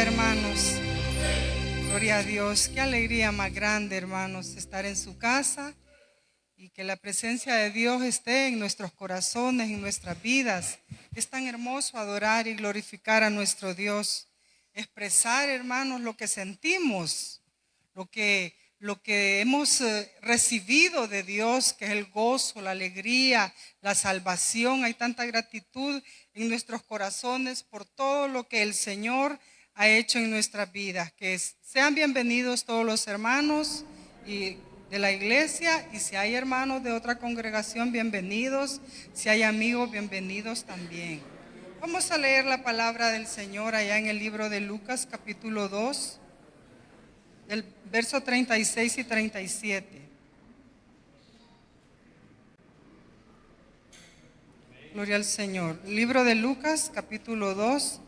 hermanos. Gloria a Dios. Qué alegría más grande, hermanos, estar en su casa y que la presencia de Dios esté en nuestros corazones, en nuestras vidas. Es tan hermoso adorar y glorificar a nuestro Dios. Expresar, hermanos, lo que sentimos, lo que hemos recibido de Dios, que es el gozo, la alegría, la salvación. Hay tanta gratitud en nuestros corazones por todo lo que el Señor ha hecho en nuestras vidas. Que sean bienvenidos todos los hermanos y de la iglesia, y si hay hermanos de otra congregación, bienvenidos. Si hay amigos, bienvenidos también. Vamos a leer la palabra del Señor allá en el libro de Lucas, capítulo 2, del verso 36 y 37. Gloria al Señor. Libro de Lucas, capítulo 2,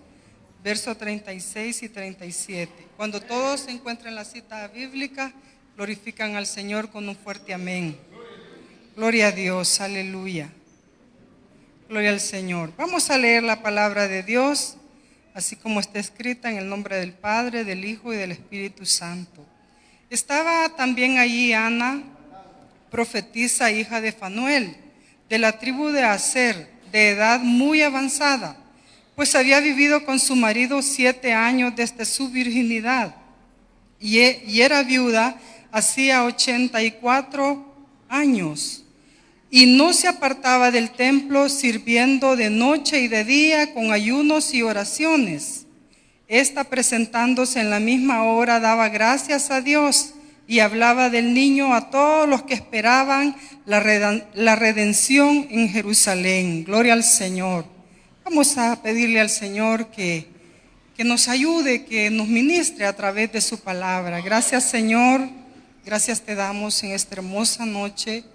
verso 36 y 37. Cuando todos se encuentren en la cita bíblica, glorifican al Señor con un fuerte amén. Gloria a Dios, aleluya. Gloria al Señor. Vamos a leer la palabra de Dios, así como está escrita, en el nombre del Padre, del Hijo y del Espíritu Santo. Estaba también allí Ana, profetisa, hija de Fanuel, de la tribu de Aser, de edad muy avanzada, pues había vivido con su marido 7 años desde su virginidad, y era viuda hacía 84 años. Y no se apartaba del templo, sirviendo de noche y de día con ayunos y oraciones. Esta, presentándose en la misma hora, daba gracias a Dios y hablaba del niño a todos los que esperaban la redención en Jerusalén. Gloria al Señor. Vamos a pedirle al Señor que nos ayude, que nos ministre a través de su palabra. Gracias, Señor. Gracias te damos en esta hermosa noche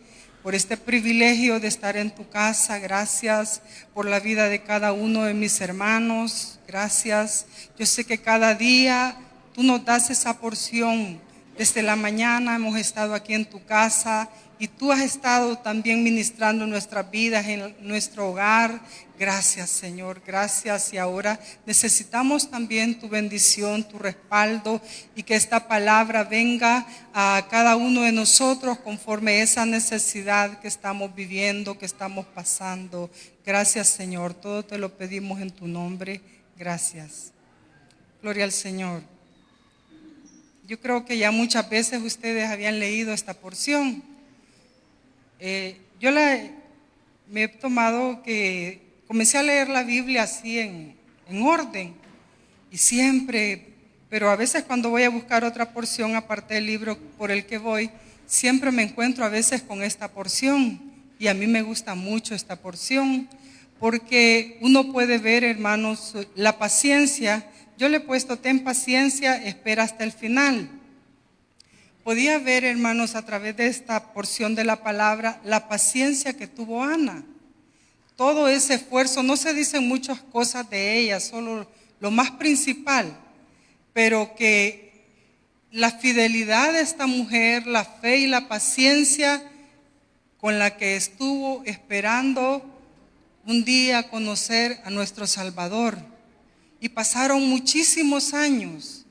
por este privilegio de estar en tu casa. Gracias por la vida de cada uno de mis hermanos. Gracias. Yo sé que cada día tú nos das esa porción. Desde la mañana hemos estado aquí en tu casa y tú has estado también ministrando nuestras vidas en nuestro hogar. Gracias, Señor, gracias. Y ahora necesitamos también tu bendición, tu respaldo, y que esta palabra venga a cada uno de nosotros conforme a esa necesidad que estamos viviendo, que estamos pasando. Gracias, Señor, todo te lo pedimos en tu nombre. Gracias. Gloria al Señor. Yo creo que ya muchas veces ustedes habían leído esta porción. Me he tomado que comencé a leer la Biblia así en orden, y siempre, pero a veces cuando voy a buscar otra porción aparte del libro por el que voy, siempre me encuentro a veces con esta porción, y a mí me gusta mucho esta porción, porque uno puede ver, hermanos, la paciencia. Yo le he puesto: ten paciencia, espera hasta el final. Podía ver, hermanos, a través de esta porción de la palabra, la paciencia que tuvo Ana. Todo ese esfuerzo, no se dicen muchas cosas de ella, solo lo más principal, pero que la fidelidad de esta mujer, la fe y la paciencia con la que estuvo esperando un día conocer a nuestro Salvador. Y pasaron muchísimos años,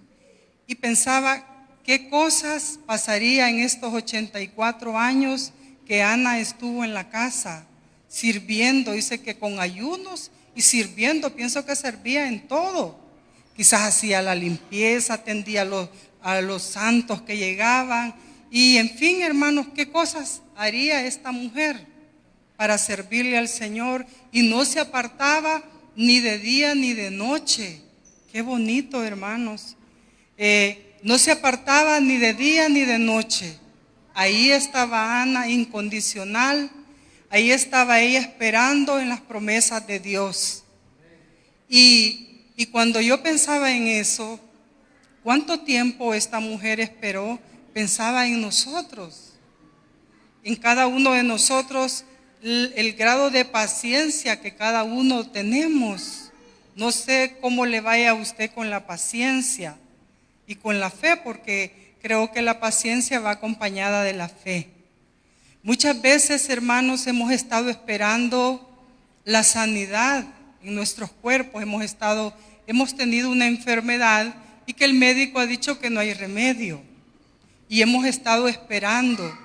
y pensaba qué cosas pasaría en estos 84 años que Ana estuvo en la casa sirviendo. Dice que con ayunos y sirviendo, pienso que servía en todo. Quizás hacía la limpieza, atendía a los santos que llegaban, y en fin, hermanos, qué cosas haría esta mujer para servirle al Señor, y no se apartaba ni de día ni de noche. Qué bonito, hermanos. No se apartaba ni de día ni de noche. Ahí estaba Ana, incondicional. Ahí estaba ella esperando en las promesas de Dios. Y cuando yo pensaba en eso, ¿cuánto tiempo esta mujer esperó? Pensaba en nosotros, en cada uno de nosotros, el grado de paciencia que cada uno tenemos. No sé cómo le vaya a usted con la paciencia y con la fe, porque creo que la paciencia va acompañada de la fe. Muchas veces, hermanos, hemos estado esperando la sanidad en nuestros cuerpos, hemos tenido una enfermedad y que el médico ha dicho que no hay remedio. Y hemos estado esperando.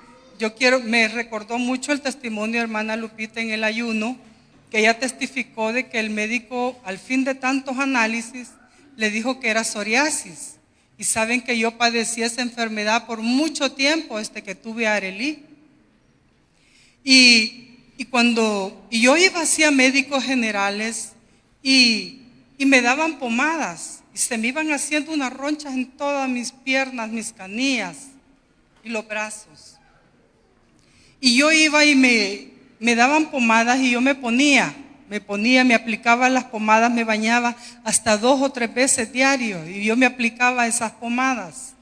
Me recordó mucho el testimonio de hermana Lupita en el ayuno, que ella testificó de que el médico, al fin de tantos análisis, le dijo que era psoriasis. Y saben que yo padecí esa enfermedad por mucho tiempo desde que tuve a Arely. Y yo iba hacia médicos generales y me daban pomadas y se me iban haciendo unas ronchas en todas mis piernas, mis canillas y los brazos. Y yo iba y me daban pomadas y yo me aplicaba las pomadas, me bañaba hasta 2 o 3 veces diario y yo me aplicaba esas pomadas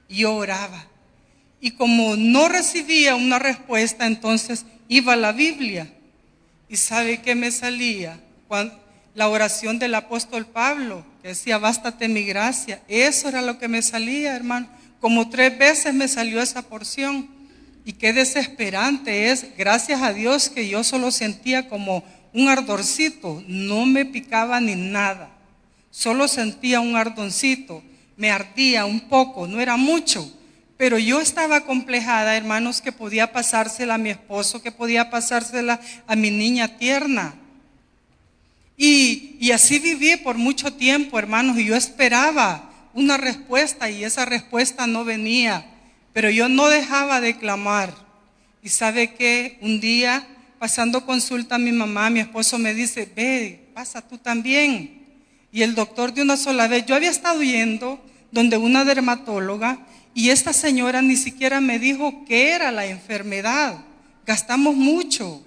y yo oraba. Y como no recibía una respuesta, entonces iba a la Biblia. ¿Y sabe qué me salía? La oración del apóstol Pablo, que decía, bástate mi gracia. Eso era lo que me salía, hermano. Como 3 veces me salió esa porción. Y qué desesperante es. Gracias a Dios que yo solo sentía como un ardorcito. No me picaba ni nada. Solo sentía un ardoncito. Me ardía un poco, no era mucho. Pero yo estaba acomplejada, hermanos, que podía pasársela a mi esposo, que podía pasársela a mi niña tierna. Y así viví por mucho tiempo, hermanos, y yo esperaba una respuesta y esa respuesta no venía. Pero yo no dejaba de clamar. Y sabe que un día, pasando consulta a mi mamá, mi esposo me dice, ve, pasa tú también. Y el doctor de una sola vez, yo había estado yendo donde una dermatóloga, y esta señora ni siquiera me dijo qué era la enfermedad. Gastamos mucho.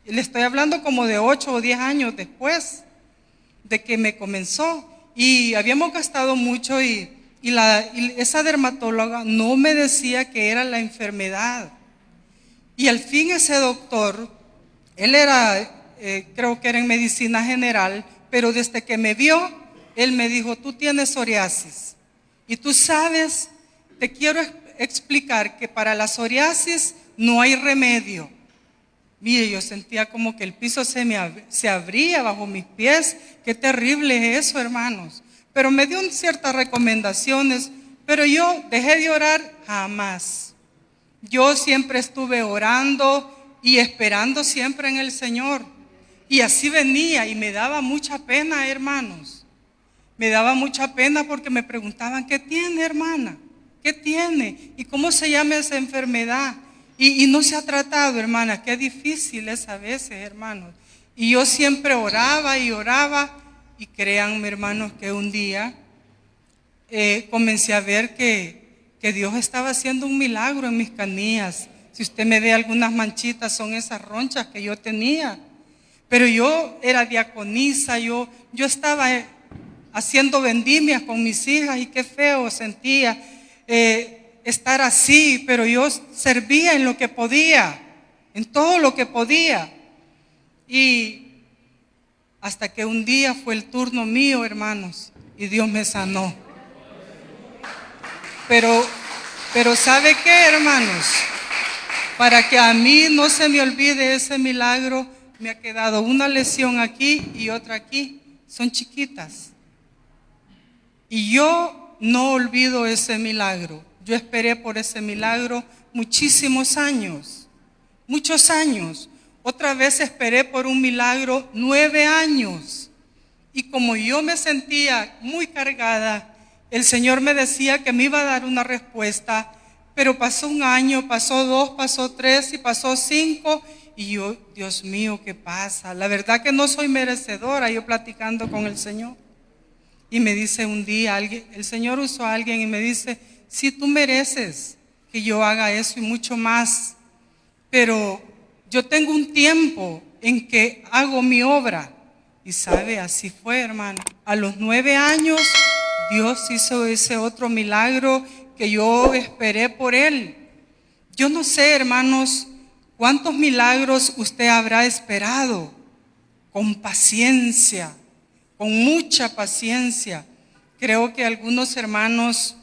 Le estoy hablando como de 8 o 10 años después de que me comenzó. Y habíamos gastado mucho y esa dermatóloga no me decía qué era la enfermedad. Y al fin ese doctor, él era, creo que era en medicina general, pero desde que me vio, él me dijo, tú tienes psoriasis. Y tú sabes, te quiero explicar que para la psoriasis no hay remedio. Mire, yo sentía como que el piso se abría bajo mis pies. Qué terrible es eso, hermanos. Pero me dio ciertas recomendaciones, pero yo dejé de orar jamás. Yo siempre estuve orando y esperando siempre en el Señor. Y así venía y me daba mucha pena, hermanos. Me daba mucha pena porque me preguntaban, ¿qué tiene, hermana? ¿Qué tiene? ¿Y cómo se llama esa enfermedad? Y no se ha tratado, hermana. Qué difícil es a veces, hermanos. Y yo siempre oraba y oraba. Y créanme, hermanos, que un día comencé a ver que Dios estaba haciendo un milagro en mis canillas. Si usted me ve algunas manchitas, son esas ronchas que yo tenía. Pero yo era diaconisa, yo estaba haciendo vendimias con mis hijas y qué feo sentía estar así, pero yo servía en lo que podía, en todo lo que podía. Y hasta que un día fue el turno mío, hermanos, y Dios me sanó. Pero ¿sabe qué, hermanos? Para que a mí no se me olvide ese milagro, me ha quedado una lesión aquí y otra aquí. Son chiquitas. Y yo no olvido ese milagro. Yo esperé por ese milagro muchísimos años, muchos años. Otra vez esperé por un milagro 9 años. Y como yo me sentía muy cargada, el Señor me decía que me iba a dar una respuesta, pero pasó 1 año, pasó 2, pasó 3 y pasó 5. Y yo, Dios mío, ¿qué pasa? La verdad que no soy merecedora, yo platicando con el Señor. Y me dice un día, el Señor usó a alguien y me dice, sí, tú mereces que yo haga eso y mucho más, pero yo tengo un tiempo en que hago mi obra. Y sabe, así fue, hermano. A los 9 años, Dios hizo ese otro milagro que yo esperé por Él. Yo no sé, hermanos, cuántos milagros usted habrá esperado con paciencia, con mucha paciencia. Creo que algunos hermanos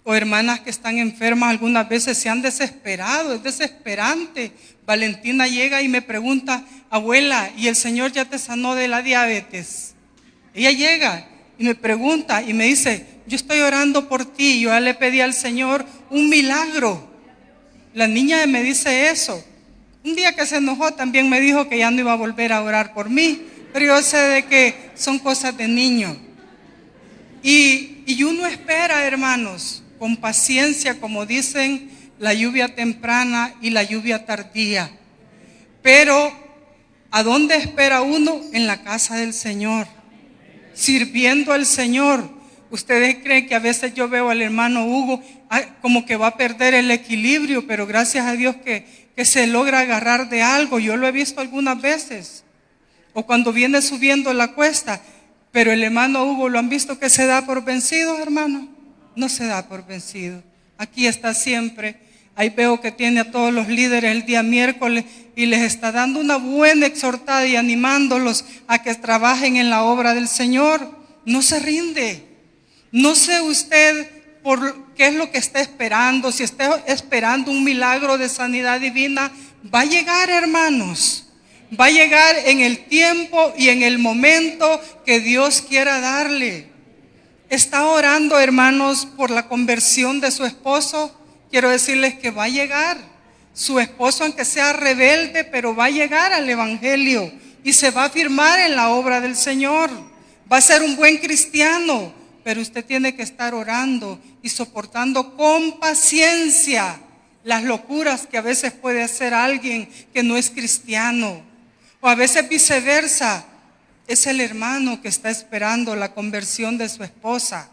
o hermanas que están enfermas algunas veces se han desesperado, es desesperante. Valentina llega y me pregunta, abuela, ¿y el Señor ya te sanó de la diabetes? Ella llega y me pregunta y me dice, yo estoy orando por ti. Yo ya le pedí al Señor un milagro. La niña me dice eso. Un día que se enojó también me dijo que ya no iba a volver a orar por mí, pero yo sé de que son cosas de niño. Y uno espera, hermanos, con paciencia, como dicen, la lluvia temprana y la lluvia tardía. Pero, ¿a dónde espera uno? En la casa del Señor, sirviendo al Señor. ¿Ustedes creen que a veces yo veo al hermano Hugo como que va a perder el equilibrio? Pero gracias a Dios que se logra agarrar de algo. Yo lo he visto algunas veces. O cuando viene subiendo la cuesta. Pero el hermano Hugo, ¿lo han visto que se da por vencido, hermano? No se da por vencido. Aquí está siempre. Ahí veo que tiene a todos los líderes el día miércoles y les está dando una buena exhortada y animándolos a que trabajen en la obra del Señor. No se rinde. No sé usted por qué es lo que está esperando. Si está esperando un milagro de sanidad divina, va a llegar, hermanos. Va a llegar en el tiempo y en el momento que Dios quiera darle. Está orando, hermanos, por la conversión de su esposo. Quiero decirles que va a llegar. Su esposo, aunque sea rebelde, pero va a llegar al evangelio y se va a firmar en la obra del Señor. Va a ser un buen cristiano, pero usted tiene que estar orando y soportando con paciencia las locuras que a veces puede hacer alguien que no es cristiano. O a veces viceversa, es el hermano que está esperando la conversión de su esposa.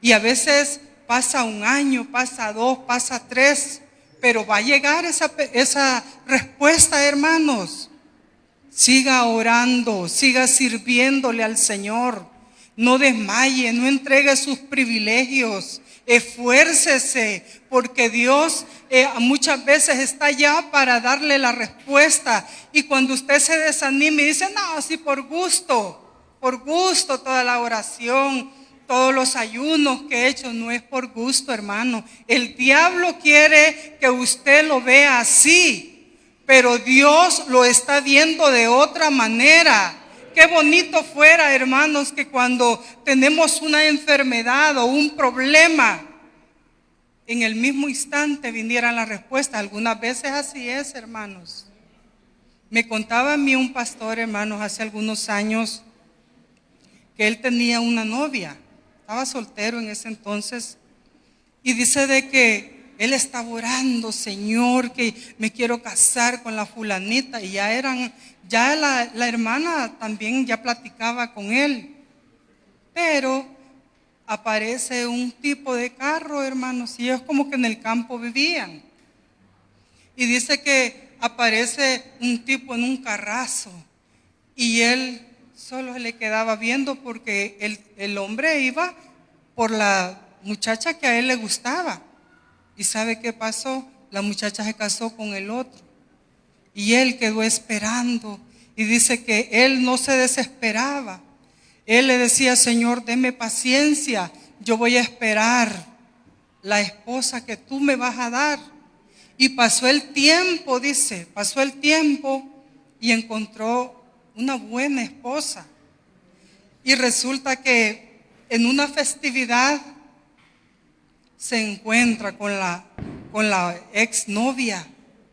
Y a veces pasa un año, pasa 2, pasa 3, pero va a llegar esa respuesta, hermanos. Siga orando, siga sirviéndole al Señor. No desmaye, no entregue sus privilegios. Esfuércese, porque Dios muchas veces está ya para darle la respuesta. Y cuando usted se desanime y dice, no, sí, por gusto toda la oración, todos los ayunos que he hecho, no es por gusto, hermano. El diablo quiere que usted lo vea así, pero Dios lo está viendo de otra manera. Qué bonito fuera, hermanos, que cuando tenemos una enfermedad o un problema, en el mismo instante viniera la respuesta. Algunas veces así es, hermanos. Me contaba a mí un pastor, hermanos, hace algunos años, que él tenía una novia. Estaba soltero en ese entonces. Y dice de que él estaba orando, Señor, que me quiero casar con la fulanita. Y ya la hermana también ya platicaba con él. Pero aparece un tipo de carro, hermanos, y ellos como que en el campo vivían. Y dice que aparece un tipo en un carrazo. Y él solo se le quedaba viendo porque el hombre iba por la muchacha que a él le gustaba. ¿Y sabe qué pasó? La muchacha se casó con el otro. Y él quedó esperando. Y dice que él no se desesperaba. Él le decía, Señor, deme paciencia. Yo voy a esperar la esposa que tú me vas a dar. Y pasó el tiempo, dice, pasó el tiempo y encontró una buena esposa. Y resulta que en una festividad se encuentra con la exnovia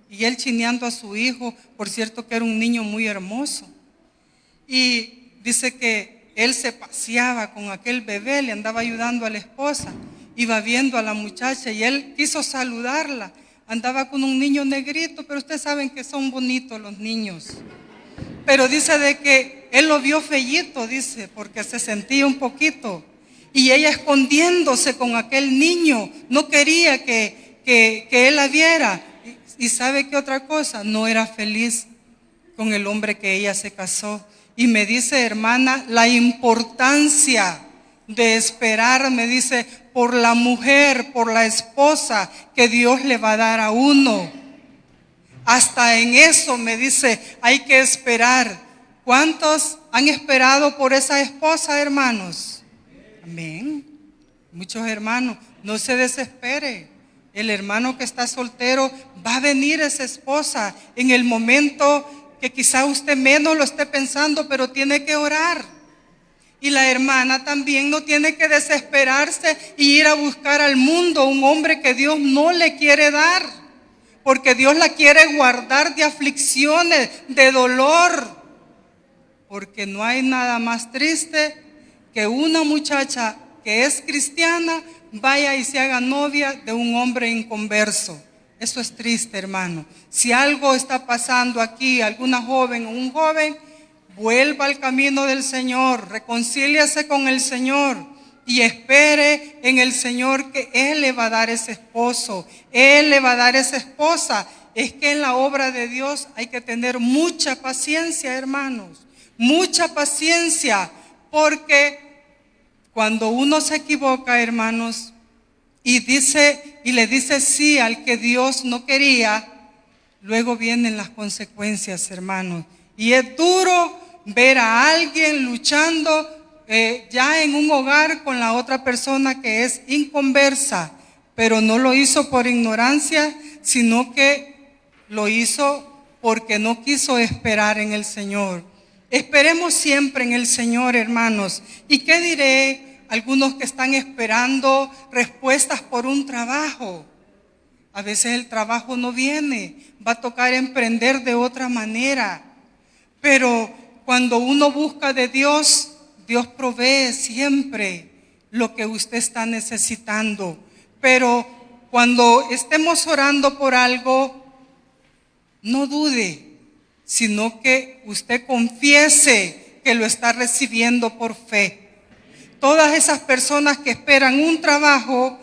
y él chineando a su hijo, por cierto que era un niño muy hermoso. Y dice que él se paseaba con aquel bebé, le andaba ayudando a la esposa, iba viendo a la muchacha y él quiso saludarla. Andaba con un niño negrito, pero ustedes saben que son bonitos los niños. Pero dice de que él lo vio feíto, dice, porque se sentía un poquito. Y ella escondiéndose con aquel niño, no quería que él la viera. Y ¿sabe qué otra cosa? No era feliz con el hombre que ella se casó. Y me dice, hermana, la importancia de esperar, me dice, por la mujer, por la esposa que Dios le va a dar a uno. Hasta en eso, me dice, hay que esperar. ¿Cuántos han esperado por esa esposa, hermanos? Amén. Muchos hermanos, no se desespere. El hermano que está soltero, va a venir esa esposa en el momento que quizá usted menos lo esté pensando, pero tiene que orar. Y la hermana también no tiene que desesperarse y ir a buscar al mundo un hombre que Dios no le quiere dar, porque Dios la quiere guardar de aflicciones, de dolor, porque no hay nada más triste que una muchacha que es cristiana vaya y se haga novia de un hombre inconverso. Eso es triste, hermano. Si algo está pasando aquí, alguna joven o un joven, vuelva al camino del Señor, reconcíliase con el Señor y espere en el Señor que Él le va a dar ese esposo, Él le va a dar esa esposa. Es que en la obra de Dios hay que tener mucha paciencia, hermanos, mucha paciencia, porque cuando uno se equivoca, hermanos, y le dice sí al que Dios no quería, luego vienen las consecuencias, hermanos. Y es duro ver a alguien luchando ya en un hogar con la otra persona que es inconversa, pero no lo hizo por ignorancia, sino que lo hizo porque no quiso esperar en el Señor. Esperemos siempre en el Señor, hermanos. ¿Y qué diré? Algunos que están esperando respuestas por un trabajo. A veces el trabajo no viene, va a tocar emprender de otra manera. Pero cuando uno busca de Dios, Dios provee siempre lo que usted está necesitando. Pero cuando estemos orando por algo, no dude, sino que usted confiese que lo está recibiendo por fe. Todas esas personas que esperan un trabajo,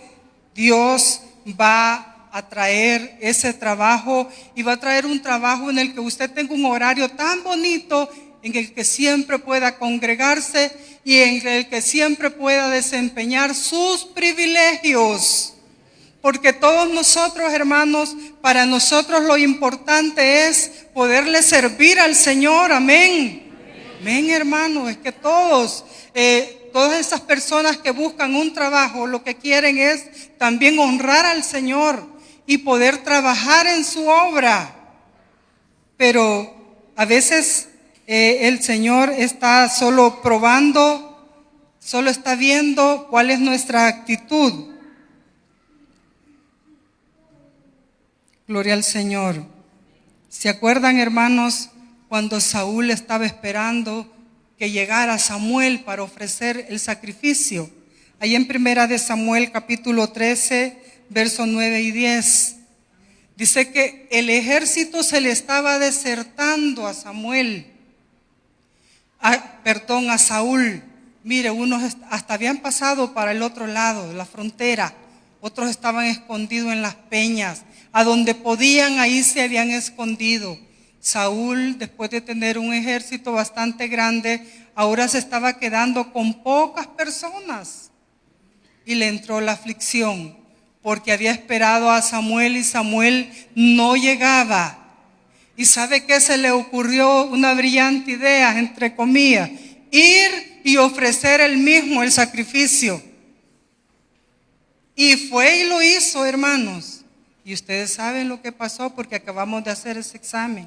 Dios va a traer ese trabajo y va a traer un trabajo en el que usted tenga un horario tan bonito, en el que siempre pueda congregarse y en el que siempre pueda desempeñar sus privilegios. Porque todos nosotros, hermanos, para nosotros lo importante es poderle servir al Señor. Amén. Amén, hermano. Es que todas esas personas que buscan un trabajo, lo que quieren es también honrar al Señor y poder trabajar en su obra. Pero a veces el Señor está solo probando, solo está viendo cuál es nuestra actitud. Gloria al Señor. ¿Se acuerdan, hermanos, cuando Saúl estaba esperando que llegara Samuel para ofrecer el sacrificio? Ahí en 1 Samuel capítulo 13, versos 9 y 10. Dice que el ejército se le estaba desertando a Saúl. Mire, unos hasta habían pasado para el otro lado de la frontera, otros estaban escondidos en las peñas, a donde podían, ahí se habían escondido. Saúl, después de tener un ejército bastante grande, ahora se estaba quedando con pocas personas y le entró la aflicción, porque había esperado a Samuel y Samuel no llegaba. ¿Y sabe qué? Se le ocurrió una brillante idea, entre comillas: ir y ofrecer él mismo el sacrificio. Y fue y lo hizo, hermanos. Y ustedes saben lo que pasó, porque acabamos de hacer ese examen.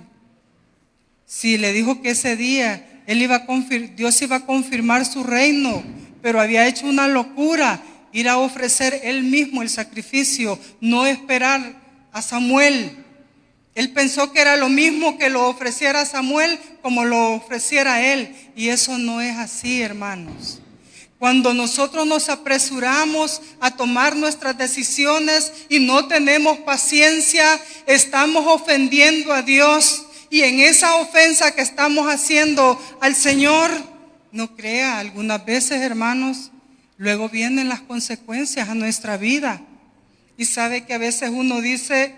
Sí, le dijo que ese día Dios iba a confirmar su reino, pero había hecho una locura: ir a ofrecer él mismo el sacrificio, no esperar a Samuel. Él pensó que era lo mismo que lo ofreciera Samuel como lo ofreciera él, y eso no es así, hermanos. Cuando nosotros nos apresuramos a tomar nuestras decisiones y no tenemos paciencia, estamos ofendiendo a Dios. Y en esa ofensa que estamos haciendo al Señor, no crea, algunas veces, hermanos, luego vienen las consecuencias a nuestra vida. Y sabe que a veces uno dice: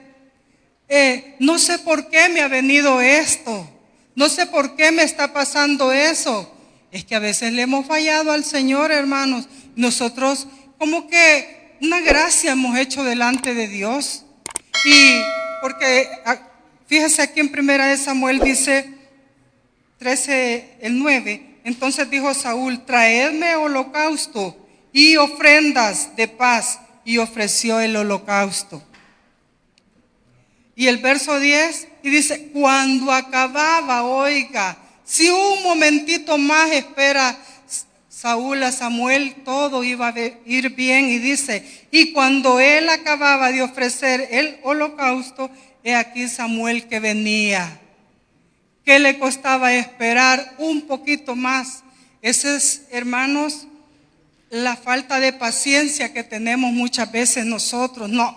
no sé por qué me ha venido esto, no sé por qué me está pasando eso. Es que a veces le hemos fallado al Señor, hermanos. Nosotros como que una gracia hemos hecho delante de Dios. Y porque fíjese aquí en 1 Samuel dice 13, el 9. Entonces dijo Saúl: traedme holocausto y ofrendas de paz. Y ofreció el holocausto. Y el verso 10, y dice: cuando acababa, oiga, si un momentito más espera Saúl a Samuel todo iba a ir bien, y dice, y cuando él acababa de ofrecer el holocausto, he aquí Samuel que venía. ¿Qué le costaba esperar un poquito más? Esa es, hermanos, la falta de paciencia que tenemos muchas veces nosotros. No,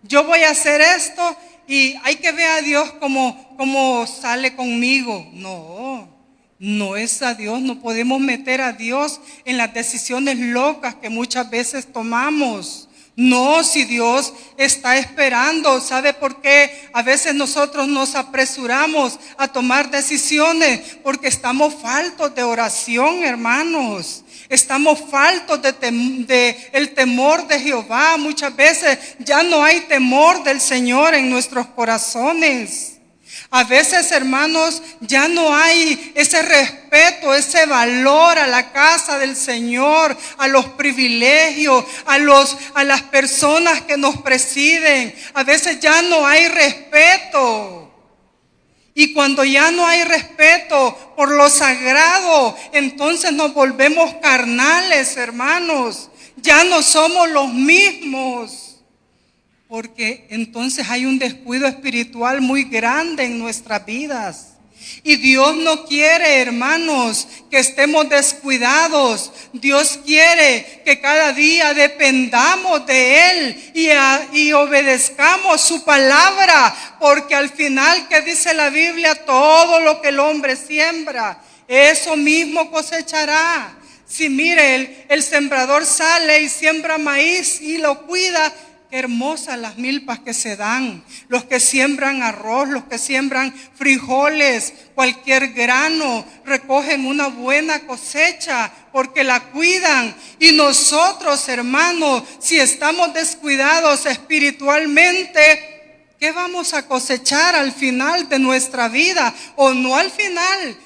yo voy a hacer esto y hay que ver a Dios como sale conmigo. No es a Dios, no podemos meter a Dios en las decisiones locas que muchas veces tomamos. No, si Dios está esperando, ¿sabe por qué? A veces nosotros nos apresuramos a tomar decisiones porque estamos faltos de oración, hermanos. Estamos faltos de el temor de Jehová. Muchas veces ya no hay temor del Señor en nuestros corazones. A veces, hermanos, ya no hay ese respeto, ese valor a la casa del Señor, a los privilegios, a las personas que nos presiden. A veces ya no hay respeto. Y cuando ya no hay respeto por lo sagrado, entonces nos volvemos carnales, hermanos. Ya no somos los mismos. Porque entonces hay un descuido espiritual muy grande en nuestras vidas. Y Dios no quiere, hermanos, que estemos descuidados. Dios quiere que cada día dependamos de Él y obedezcamos su palabra. Porque al final, ¿qué dice la Biblia? Todo lo que el hombre siembra, eso mismo cosechará. Si mire, el sembrador sale y siembra maíz y lo cuida. Qué hermosas las milpas que se dan. Los que siembran arroz, los que siembran frijoles, cualquier grano, recogen una buena cosecha porque la cuidan. Y nosotros, hermanos, si estamos descuidados espiritualmente, ¿qué vamos a cosechar al final de nuestra vida? O no al final.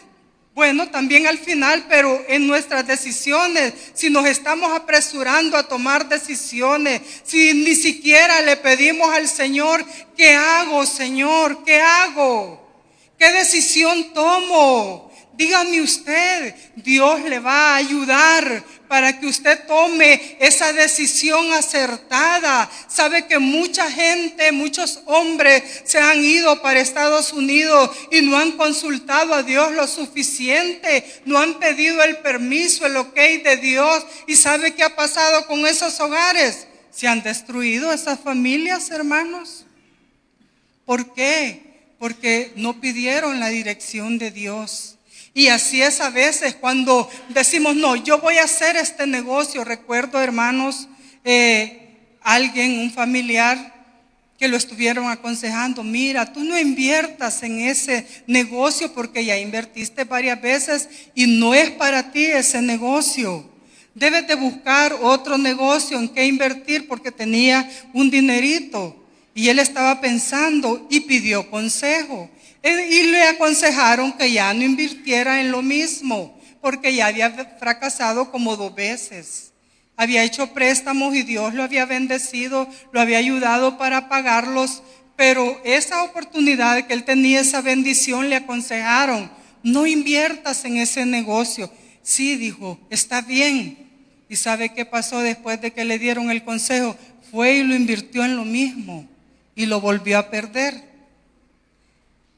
Bueno, también al final, pero en nuestras decisiones, si nos estamos apresurando a tomar decisiones, si ni siquiera le pedimos al Señor, ¿qué hago, Señor? ¿Qué hago? ¿Qué decisión tomo? Dígame usted, Dios le va a ayudar para que usted tome esa decisión acertada. Sabe que mucha gente, muchos hombres se han ido para Estados Unidos y no han consultado a Dios lo suficiente, no han pedido el permiso, el ok de Dios. ¿Y sabe qué ha pasado con esos hogares? Se han destruido esas familias, hermanos. ¿Por qué? Porque no pidieron la dirección de Dios. Y así es a veces cuando decimos, no, yo voy a hacer este negocio. Recuerdo, hermanos, alguien, un familiar, que lo estuvieron aconsejando, mira, tú no inviertas en ese negocio porque ya invertiste varias veces y no es para ti ese negocio. Debes de buscar otro negocio en que invertir porque tenía un dinerito. Y él estaba pensando y pidió consejo. Y le aconsejaron que ya no invirtiera en lo mismo, porque ya había fracasado como 2 veces. Había hecho préstamos y Dios lo había bendecido, lo había ayudado para pagarlos, pero esa oportunidad que él tenía, esa bendición, le aconsejaron, no inviertas en ese negocio. Sí, dijo, está bien. ¿Y sabe qué pasó después de que le dieron el consejo? Fue y lo invirtió en lo mismo y lo volvió a perder.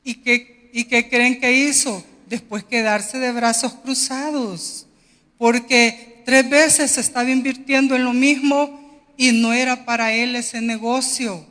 ¿Y qué creen que hizo? Después quedarse de brazos cruzados, porque 3 veces estaba invirtiendo en lo mismo y no era para él ese negocio.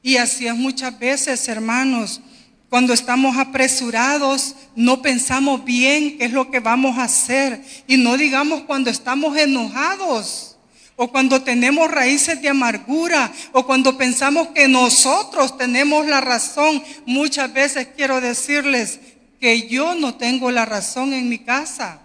Y así es muchas veces, hermanos, cuando estamos apresurados, no pensamos bien qué es lo que vamos a hacer. Y no digamos cuando estamos enojados, o cuando tenemos raíces de amargura, o cuando pensamos que nosotros tenemos la razón. Muchas veces quiero decirles que yo no tengo la razón en mi casa.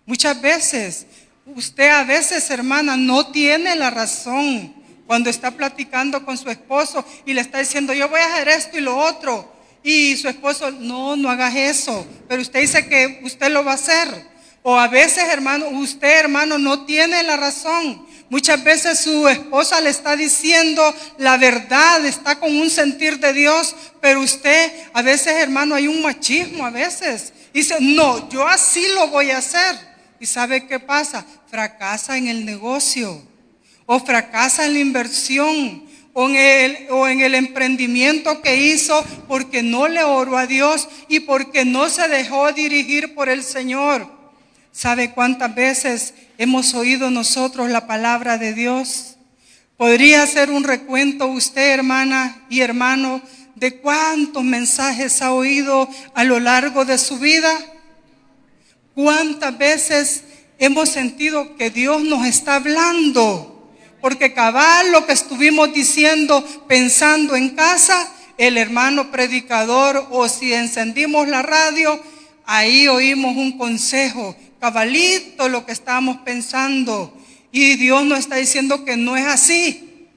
Muchas veces, usted a veces, hermana, no tiene la razón cuando está platicando con su esposo y le está diciendo, yo voy a hacer esto y lo otro. Y su esposo, no hagas eso, pero usted dice que usted lo va a hacer. O a veces, hermano, usted, hermano, no tiene la razón. Muchas veces su esposa le está diciendo la verdad, está con un sentir de Dios, pero usted, a veces, hermano, hay un machismo a veces. Dice, no, yo así lo voy a hacer. ¿Y sabe qué pasa? Fracasa en el negocio, o fracasa en la inversión, o en el emprendimiento que hizo, porque no le oró a Dios y porque no se dejó dirigir por el Señor. ¿Sabe cuántas veces hemos oído nosotros la palabra de Dios? ¿Podría hacer un recuento usted, hermana y hermano, de cuántos mensajes ha oído a lo largo de su vida? ¿Cuántas veces hemos sentido que Dios nos está hablando? Porque cabal lo que estuvimos diciendo, pensando en casa, el hermano predicador, o si encendimos la radio, ahí oímos un consejo, cabalito lo que estábamos pensando. Y Dios nos está diciendo que no es así.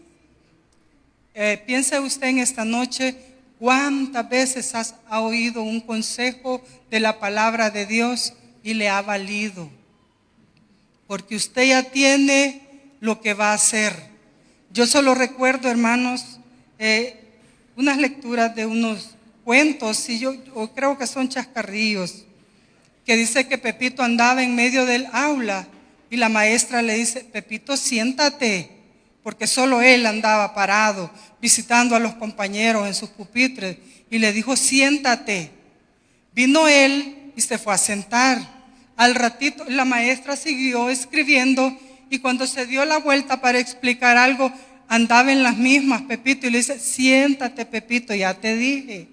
Piense usted en esta noche, ¿cuántas veces ha oído un consejo de la palabra de Dios y le ha valido? Porque usted ya tiene lo que va a hacer. Yo solo recuerdo, hermanos, unas lecturas de unos cuentos, y yo creo que son chascarrillos, que dice que Pepito andaba en medio del aula y la maestra le dice: Pepito, siéntate, porque solo él andaba parado visitando a los compañeros en sus pupitres, y le dijo: siéntate. Vino él y se fue a sentar. Al ratito la maestra siguió escribiendo, y cuando se dio la vuelta para explicar algo, andaba en las mismas Pepito, y le dice: siéntate, Pepito, ya te dije.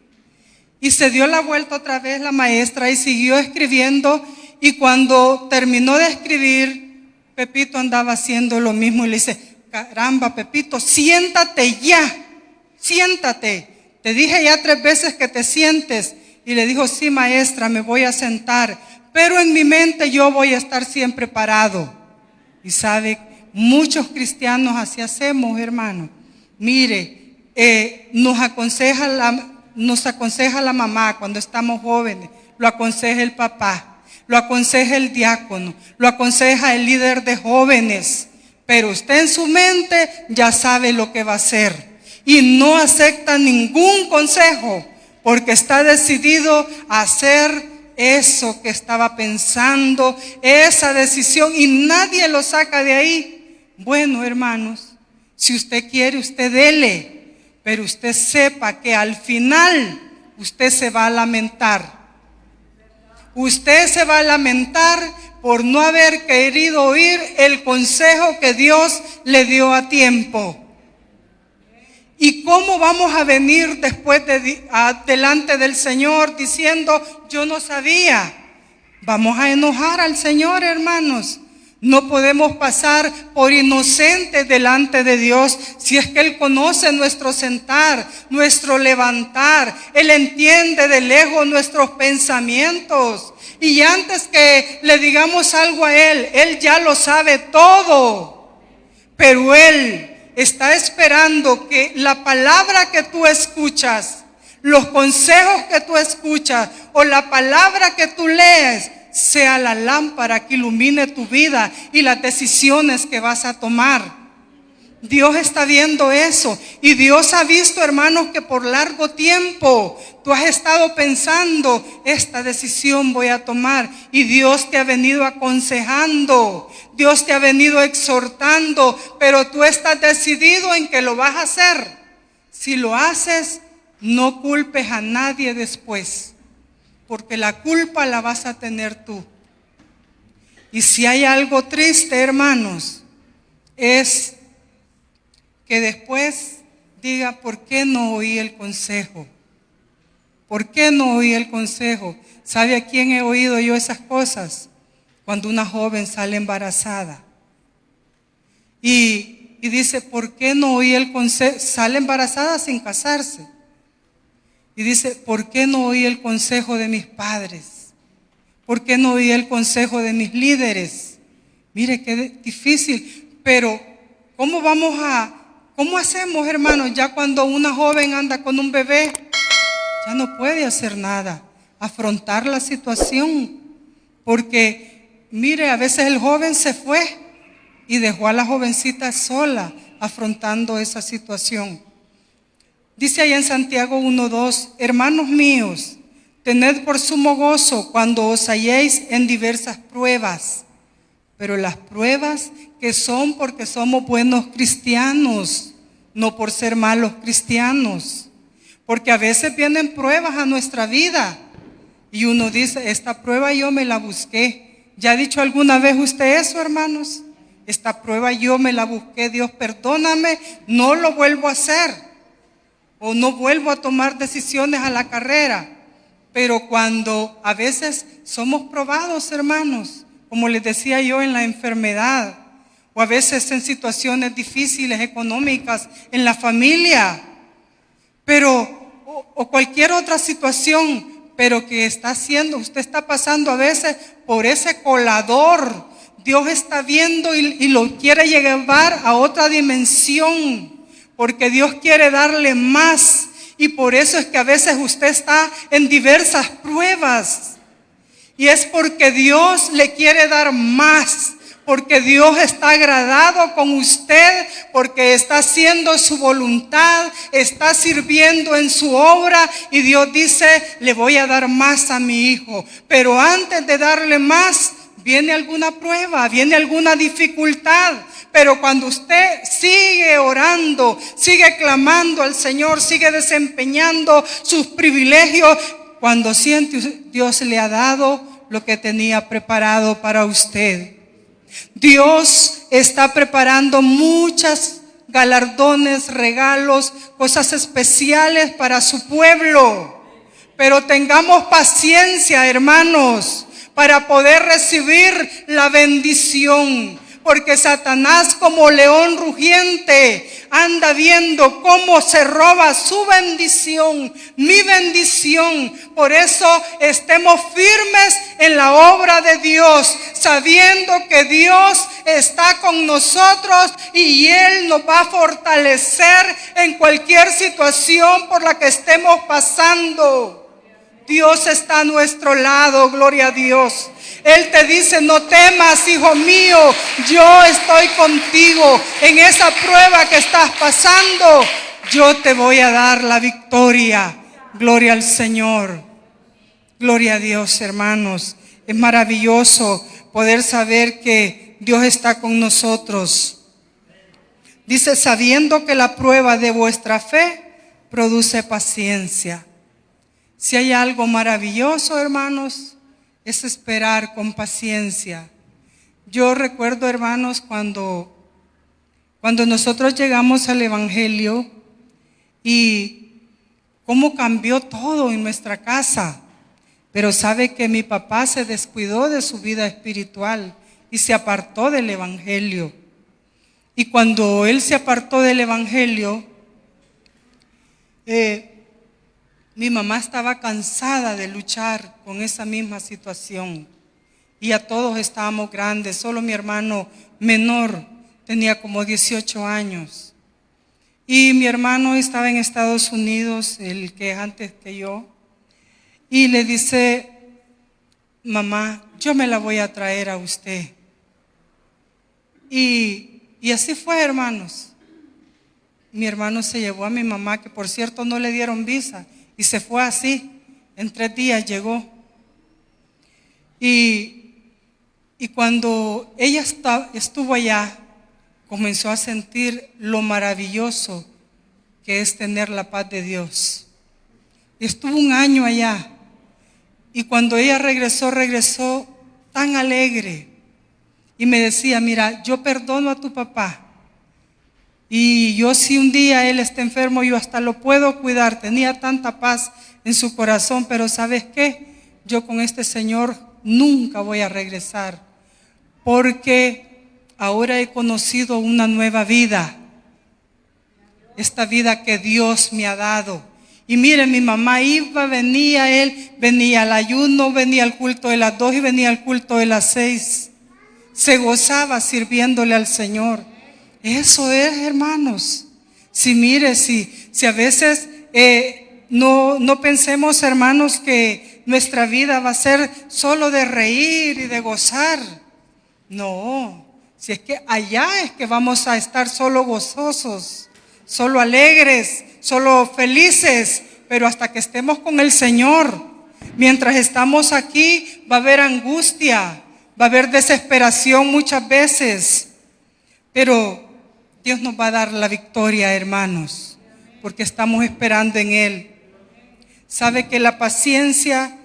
Y se dio la vuelta otra vez la maestra y siguió escribiendo, y cuando terminó de escribir, Pepito andaba haciendo lo mismo y le dice: caramba, Pepito, siéntate ya, siéntate. Te dije ya 3 veces que te sientes. Y le dijo: sí, maestra, me voy a sentar, pero en mi mente yo voy a estar siempre parado. Y sabe, muchos cristianos así hacemos, hermano. Mire, nos aconseja la mamá cuando estamos jóvenes, lo aconseja el papá, lo aconseja el diácono, lo aconseja el líder de jóvenes, pero usted en su mente ya sabe lo que va a hacer y no acepta ningún consejo porque está decidido a hacer eso que estaba pensando, esa decisión, y nadie lo saca de ahí. Bueno, hermanos, si usted quiere, usted dele, pero usted sepa que al final usted se va a lamentar. Usted se va a lamentar por no haber querido oír el consejo que Dios le dio a tiempo. ¿Y cómo vamos a venir después delante del Señor diciendo: yo no sabía? Vamos a enojar al Señor, hermanos. No podemos pasar por inocentes delante de Dios, si es que Él conoce nuestro sentar, nuestro levantar. Él entiende de lejos nuestros pensamientos. Y antes que le digamos algo a Él, Él ya lo sabe todo. Pero Él está esperando que la palabra que tú escuchas, los consejos que tú escuchas o la palabra que tú lees sea la lámpara que ilumine tu vida y las decisiones que vas a tomar. Dios está viendo eso, y Dios ha visto, hermanos, que por largo tiempo tú has estado pensando: esta decisión voy a tomar, y Dios te ha venido aconsejando, Dios te ha venido exhortando, pero tú estás decidido en que lo vas a hacer. Si lo haces, no culpes a nadie después, porque la culpa la vas a tener tú. Y si hay algo triste, hermanos, es que después diga: ¿por qué no oí el consejo? ¿Por qué no oí el consejo? ¿Sabe a quién he oído yo esas cosas? Cuando una joven sale embarazada y dice: ¿por qué no oí el consejo? Sale embarazada sin casarse y dice: ¿por qué no oí el consejo de mis padres? ¿Por qué no oí el consejo de mis líderes? Mire qué difícil, pero ¿cómo hacemos, hermanos? Ya cuando una joven anda con un bebé, ya no puede hacer nada, afrontar la situación, porque mire, a veces el joven se fue y dejó a la jovencita sola afrontando esa situación. Dice ahí en Santiago 1:2: hermanos míos, tened por sumo gozo cuando os halléis en diversas pruebas, pero las pruebas que son porque somos buenos cristianos, no por ser malos cristianos. Porque a veces vienen pruebas a nuestra vida y uno dice, esta prueba yo me la busqué. ¿Ya ha dicho alguna vez usted eso, hermanos? Esta prueba yo me la busqué, Dios perdóname, no lo vuelvo a hacer. O no vuelvo a tomar decisiones a la carrera. Pero cuando a veces somos probados, hermanos, como les decía yo, en la enfermedad, o a veces en situaciones difíciles económicas, en la familia, o cualquier otra situación, pero que usted está pasando a veces por ese colador. Dios está viendo y lo quiere llevar a otra dimensión, porque Dios quiere darle más. Y por eso es que a veces usted está en diversas pruebas. Y es porque Dios le quiere dar más, porque Dios está agradado con usted, porque está haciendo su voluntad, está sirviendo en su obra. Y Dios dice, le voy a dar más a mi hijo. Pero antes de darle más, viene alguna prueba, viene alguna dificultad. Pero cuando usted sigue orando, sigue clamando al Señor, sigue desempeñando sus privilegios, cuando siente Dios le ha dado lo que tenía preparado para usted. Dios está preparando muchos galardones, regalos, cosas especiales para su pueblo. Pero tengamos paciencia, hermanos, para poder recibir la bendición. Porque Satanás, como león rugiente, anda viendo cómo se roba su bendición, mi bendición. Por eso estemos firmes en la obra de Dios, sabiendo que Dios está con nosotros y Él nos va a fortalecer en cualquier situación por la que estemos pasando. Dios está a nuestro lado, gloria a Dios. Él te dice, no temas, hijo mío, yo estoy contigo. En esa prueba que estás pasando, yo te voy a dar la victoria. Gloria al Señor. Gloria a Dios, hermanos. Es maravilloso poder saber que Dios está con nosotros. Dice, sabiendo que la prueba de vuestra fe produce paciencia. Si hay algo maravilloso, hermanos, es esperar con paciencia. Yo recuerdo, hermanos, cuando nosotros llegamos al Evangelio y cómo cambió todo en nuestra casa. Pero sabe que mi papá se descuidó de su vida espiritual y se apartó del Evangelio. Y cuando él se apartó del Evangelio, mi mamá estaba cansada de luchar con esa misma situación. Y ya todos estábamos grandes, solo mi hermano menor tenía como 18 años. Y mi hermano estaba en Estados Unidos, el que es antes que yo. Y le dice, mamá, yo me la voy a traer a usted. Y así fue, hermanos. Mi hermano se llevó a mi mamá, que por cierto no le dieron visa. Y se fue así, en 3 días llegó. Y cuando ella estuvo allá, comenzó a sentir lo maravilloso que es tener la paz de Dios. Estuvo 1 año allá. Y cuando ella regresó tan alegre. Y me decía, mira, yo perdono a tu papá. Y yo si un día él está enfermo, yo hasta lo puedo cuidar. Tenía tanta paz en su corazón, pero ¿sabes qué? Yo con este Señor nunca voy a regresar, porque ahora he conocido una nueva vida, esta vida que Dios me ha dado. Y mire, mi mamá iba, venía, él venía al ayuno, venía al culto de las 2 y venía al culto de las 6. Se gozaba sirviéndole al Señor. Eso es, hermanos. Si a veces no pensemos, hermanos, que nuestra vida va a ser solo de reír y de gozar. No, si es que allá es que vamos a estar solo gozosos, solo alegres, solo felices, pero hasta que estemos con el Señor. Mientras estamos aquí va a haber angustia, va a haber desesperación muchas veces, pero Dios nos va a dar la victoria, hermanos, porque estamos esperando en Él. Sabe que la paciencia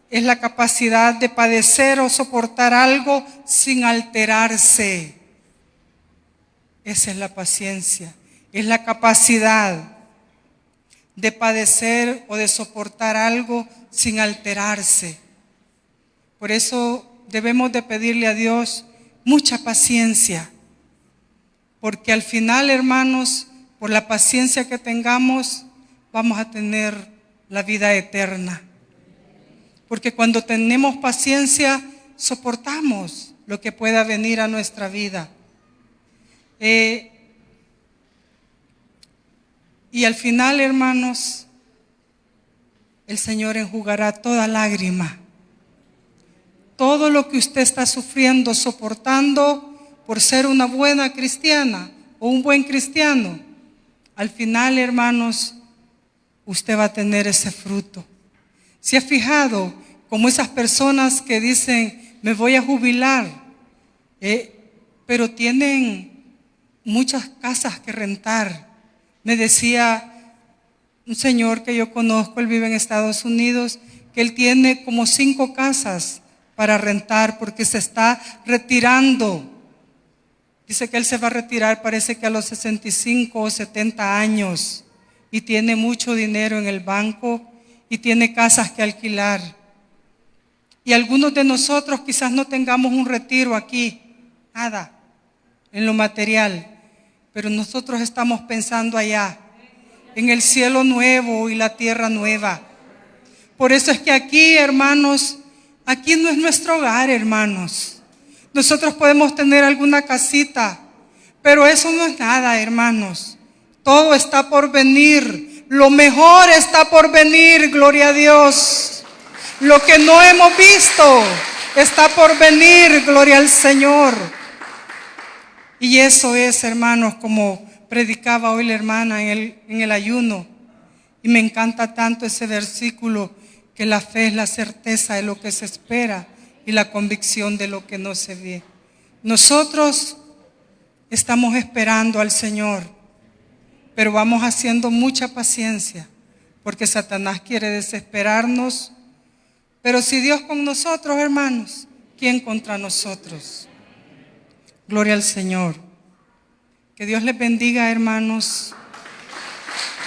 es la capacidad de padecer o soportar algo sin alterarse. Esa es la paciencia, es la capacidad de padecer o de soportar algo sin alterarse. Por eso debemos de pedirle a Dios mucha paciencia, porque al final, hermanos, por la paciencia que tengamos, vamos a tener la vida eterna. Porque cuando tenemos paciencia, soportamos lo que pueda venir a nuestra vida. Y al final, hermanos, el Señor enjugará toda lágrima. Todo lo que usted está sufriendo, soportando por ser una buena cristiana o un buen cristiano, al final, hermanos, usted va a tener ese fruto. ¿Se ha fijado como esas personas que dicen, me voy a jubilar, pero tienen muchas casas que rentar? Me decía un señor que yo conozco, él vive en Estados Unidos, que él tiene como 5 casas para rentar porque se está retirando. Dice que él se va a retirar, parece que a los 65 o 70 años, y tiene mucho dinero en el banco y tiene casas que alquilar. Y algunos de nosotros quizás no tengamos un retiro aquí, nada, en lo material, pero nosotros estamos pensando allá, en el cielo nuevo y la tierra nueva. Por eso es que aquí, hermanos, aquí no es nuestro hogar, hermanos. Nosotros podemos tener alguna casita, pero eso no es nada, hermanos. Todo está por venir. Lo mejor está por venir, gloria a Dios. Lo que no hemos visto está por venir, gloria al Señor. Y eso es, hermanos, como predicaba hoy la hermana en el ayuno. Y me encanta tanto ese versículo, que la fe es la certeza de lo que se espera y la convicción de lo que no se ve. Nosotros estamos esperando al Señor, pero vamos haciendo mucha paciencia, porque Satanás quiere desesperarnos. Pero si Dios con nosotros, hermanos, ¿quién contra nosotros? Gloria al Señor. Que Dios les bendiga, hermanos.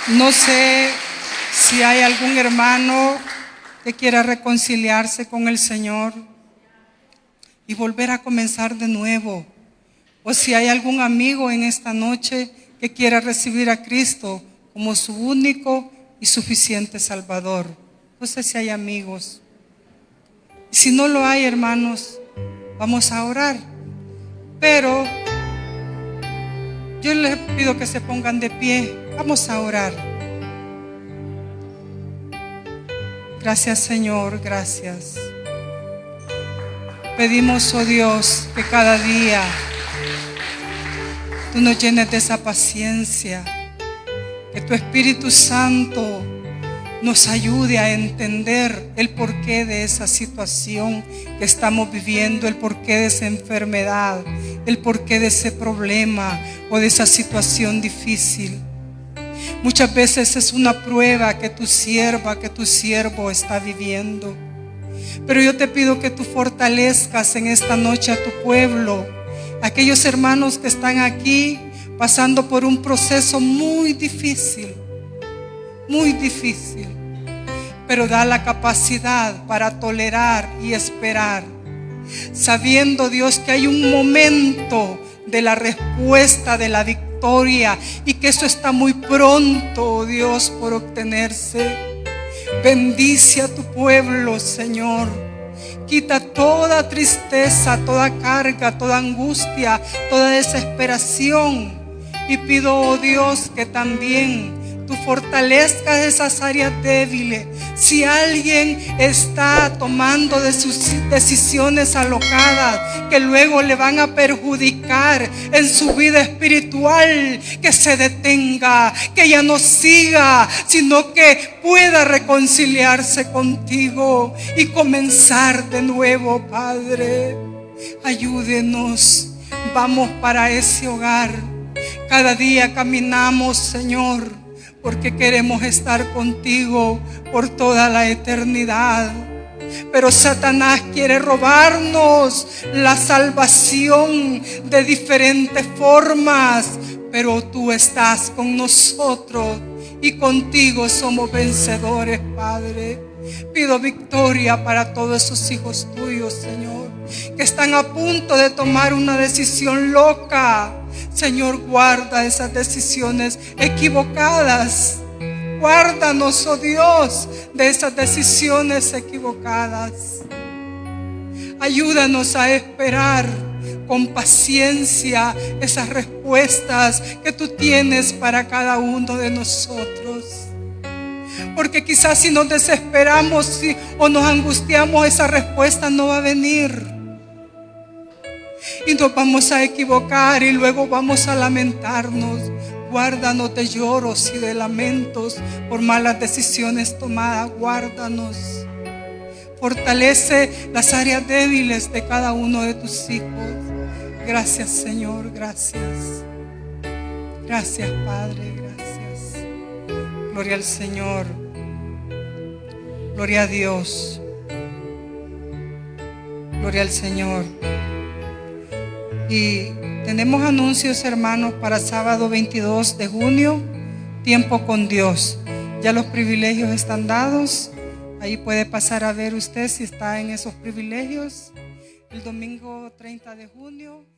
No sé si hay algún hermano que quiera reconciliarse con el Señor y volver a comenzar de nuevo. O si hay algún amigo en esta noche que quiera recibir a Cristo como su único y suficiente Salvador. No sé si hay amigos. Si no lo hay, hermanos, vamos a orar. Pero yo les pido que se pongan de pie. Vamos a orar. Gracias, Señor, gracias. Pedimos, oh Dios, que cada día Tú nos llenes de esa paciencia, que tu Espíritu Santo nos ayude a entender el porqué de esa situación que estamos viviendo, el porqué de esa enfermedad, el porqué de ese problema o de esa situación difícil. Muchas veces es una prueba que tu sierva, que tu siervo está viviendo. Pero yo te pido que tú fortalezcas en esta noche a tu pueblo, aquellos hermanos que están aquí pasando por un proceso muy difícil, pero da la capacidad para tolerar y esperar, sabiendo, Dios, que hay un momento de la respuesta, de la victoria, y que eso está muy pronto, Dios, por obtenerse. Bendice a tu pueblo, Señor. Quita toda tristeza, toda carga, toda angustia, toda desesperación. Y pido, oh Dios, que también tú fortalezcas esas áreas débiles. Si alguien está tomando de sus decisiones alocadas que luego le van a perjudicar en su vida espiritual, que se detenga, que ya no siga, sino que pueda reconciliarse contigo y comenzar de nuevo, Padre. Ayúdenos. Vamos para ese hogar. Cada día caminamos, Señor, porque queremos estar contigo por toda la eternidad. Pero Satanás quiere robarnos la salvación de diferentes formas. Pero tú estás con nosotros y contigo somos vencedores, Padre. Pido victoria para todos esos hijos tuyos, Señor, que están a punto de tomar una decisión loca. Señor, guarda esas decisiones equivocadas. Guárdanos, oh Dios, de esas decisiones equivocadas. Ayúdanos a esperar con paciencia esas respuestas que tú tienes para cada uno de nosotros. Porque quizás si nos desesperamos o nos angustiamos, esa respuesta no va a venir. Y nos vamos a equivocar y luego vamos a lamentarnos. Guárdanos de lloros y de lamentos por malas decisiones tomadas. Guárdanos. Fortalece las áreas débiles de cada uno de tus hijos. Gracias, Señor, gracias. Gracias, Padre, gracias. Gloria al Señor. Gloria a Dios. Gloria al Señor. Y tenemos anuncios, hermanos, para sábado 22 de junio, tiempo con Dios. Ya los privilegios están dados. Ahí puede pasar a ver usted si está en esos privilegios. El domingo 30 de junio.